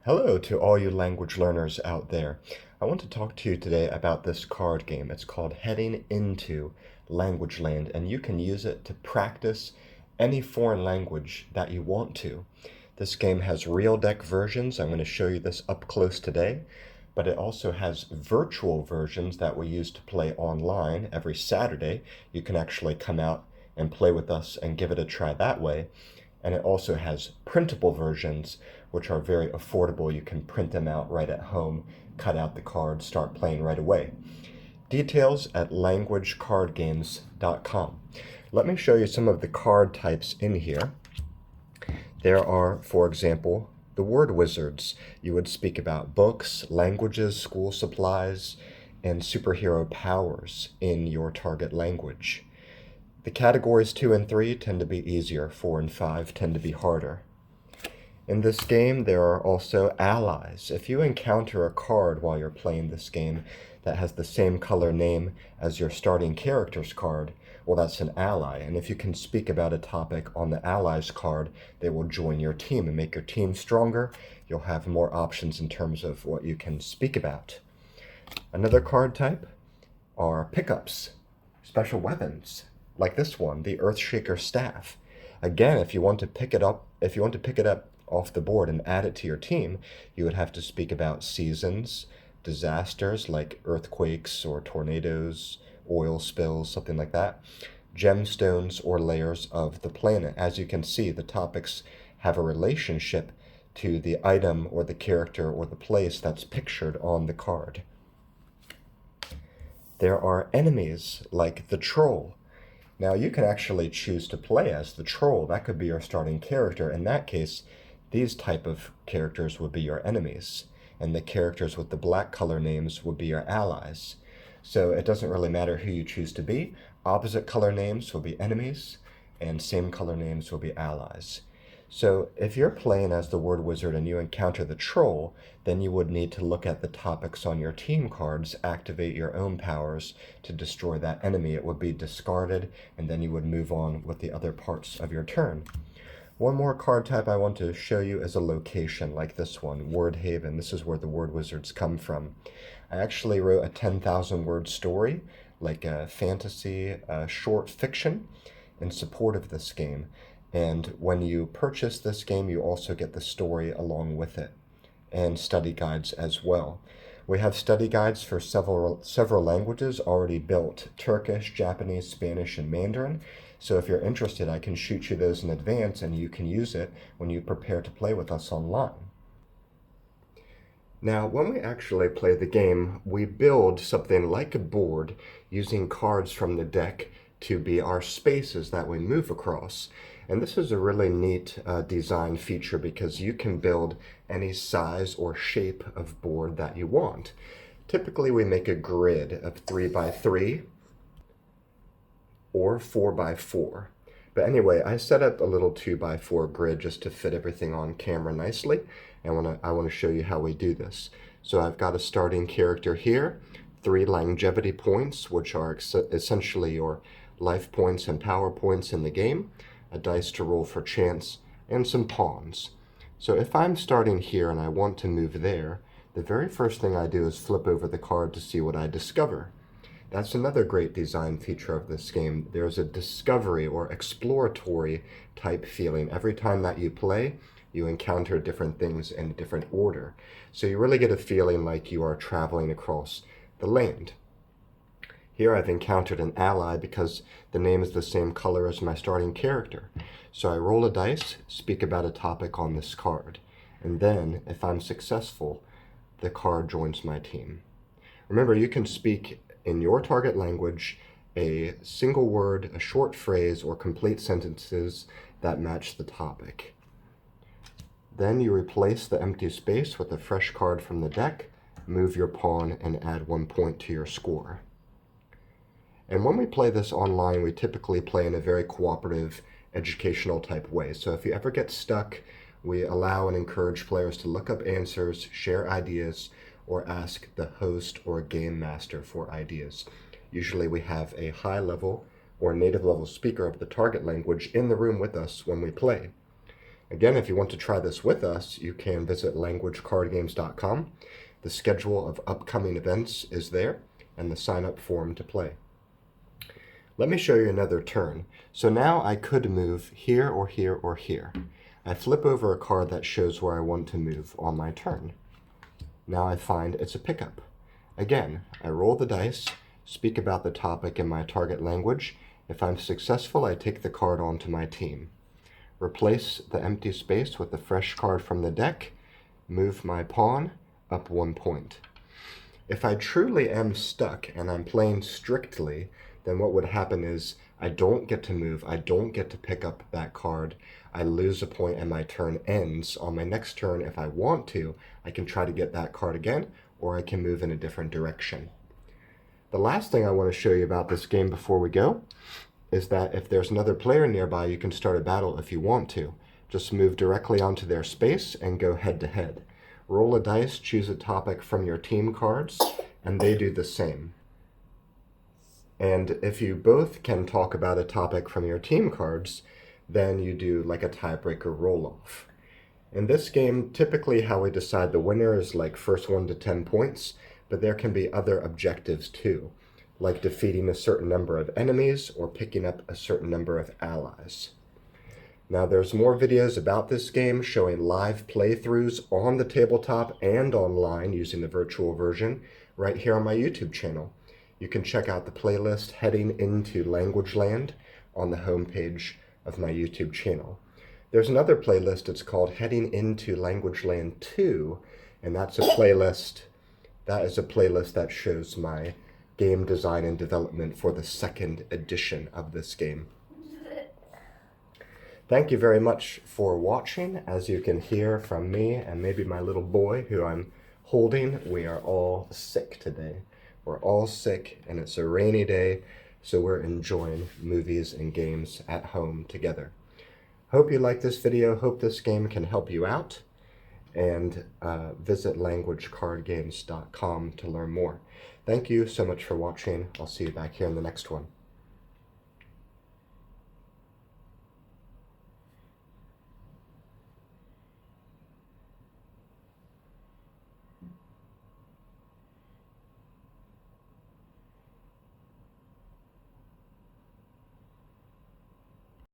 Hello to all you language learners out there. I want to talk to you today about this card game. It's called Heading Into Language Land, and you can use it to practice any foreign language that you want to. This game has real deck versions. I'm going to show you this up close today, but it also has virtual versions that we use to play online every Saturday. You can actually come out and play with us and give it a try that way. And it also has printable versions, which are very affordable. You can print them out right at home, cut out the card, start playing right away. Details at languagecardgames.com. Let me show you some of the card types in here. There are, for example, the word wizards. You would speak about books, languages, school supplies, and superhero powers in your target language. The categories 2 and 3 tend to be easier, 4 and 5 tend to be harder. In this game, there are also allies. If you encounter a card while you're playing this game that has the same color name as your starting character's card, well, that's an ally. And if you can speak about a topic on the allies card, they will join your team and make your team stronger. You'll have more options in terms of what you can speak about. Another card type are pickups, special weapons, like this one, the Earthshaker staff. Again, if you want to pick it up off the board and add it to your team, you would have to speak about seasons, disasters like earthquakes or tornadoes, oil spills, something like that, gemstones or layers of the planet. As you can see, the topics have a relationship to the item or the character or the place that's pictured on the card. There are enemies like the troll. Now, you can actually choose to play as the troll. That could be your starting character. In that case, these type of characters would be your enemies, and the characters with the black color names would be your allies. So it doesn't really matter who you choose to be. Opposite color names will be enemies, and same color names will be allies. So if you're playing as the word wizard and you encounter the troll, then you would need to look at the topics on your team cards, activate your own powers to destroy that enemy. It would be discarded, and then you would move on with the other parts of your turn. One more card type I want to show you is a location, like this one, Word Haven. This is where the word wizards come from. I actually wrote a 10,000 word story, like a fantasy short fiction, in support of this game. And when you purchase this game, you also get the story along with it, and study guides as well. We have study guides for several languages already built: Turkish, Japanese, Spanish, and Mandarin. So if you're interested, I can shoot you those in advance, and you can use it when you prepare to play with us online. Now, when we actually play the game, we build something like a board using cards from the deck to be our spaces that we move across. And this is a really neat design feature because you can build any size or shape of board that you want. Typically, we make a grid of 3 by 3 or 4 by 4. But anyway, I set up a little 2 by 4 grid just to fit everything on camera nicely. And I want to show you how we do this. So I've got a starting character here, 3 longevity points, which are essentially your life points and power points in the game, a dice to roll for chance, and some pawns. So if I'm starting here and I want to move there, the very first thing I do is flip over the card to see what I discover. That's another great design feature of this game. There's a discovery or exploratory type feeling. Every time that you play, you encounter different things in a different order. So you really get a feeling like you are traveling across the land. Here I've encountered an ally because the name is the same color as my starting character. So I roll a dice, speak about a topic on this card, and then, if I'm successful, the card joins my team. Remember, you can speak in your target language a single word, a short phrase, or complete sentences that match the topic. Then you replace the empty space with a fresh card from the deck, move your pawn, and add 1 point to your score. And when we play this online, we typically play in a very cooperative, educational type way. So if you ever get stuck, we allow and encourage players to look up answers, share ideas, or ask the host or game master for ideas. Usually we have a high level or native level speaker of the target language in the room with us when we play. Again, if you want to try this with us, you can visit languagecardgames.com. The schedule of upcoming events is there, and the sign-up form to play. Let me show you another turn. So now I could move here or here or here. I flip over a card that shows where I want to move on my turn. Now I find it's a pickup. Again, I roll the dice, speak about the topic in my target language. If I'm successful, I take the card onto my team. Replace the empty space with a fresh card from the deck, move my pawn up 1 point. If I truly am stuck and I'm playing strictly, then what would happen is I don't get to move, I don't get to pick up that card, I lose a point and my turn ends. On my next turn, if I want to, I can try to get that card again, or I can move in a different direction. The last thing I want to show you about this game before we go is that if there's another player nearby, you can start a battle if you want to. Just move directly onto their space and go head to head. Roll a dice, choose a topic from your team cards, and they do the same. And if you both can talk about a topic from your team cards, then you do like a tiebreaker roll-off. In this game, typically how we decide the winner is like first 1 to 10 points, but there can be other objectives too, like defeating a certain number of enemies or picking up a certain number of allies. Now there's more videos about this game showing live playthroughs on the tabletop and online using the virtual version right here on my YouTube channel. You can check out the playlist Heading into Language Land on the homepage of my YouTube channel. There's another playlist, it's called Heading into Language Land 2, and that is a playlist that shows my game design and development for the second edition of this game. Thank you very much for watching. As you can hear from me and maybe my little boy who I'm holding, we are all sick today. We're all sick and it's a rainy day, so we're enjoying movies and games at home together. Hope you like this video, hope this game can help you out, and visit languagecardgames.com to learn more. Thank you so much for watching. I'll see you back here in the next one.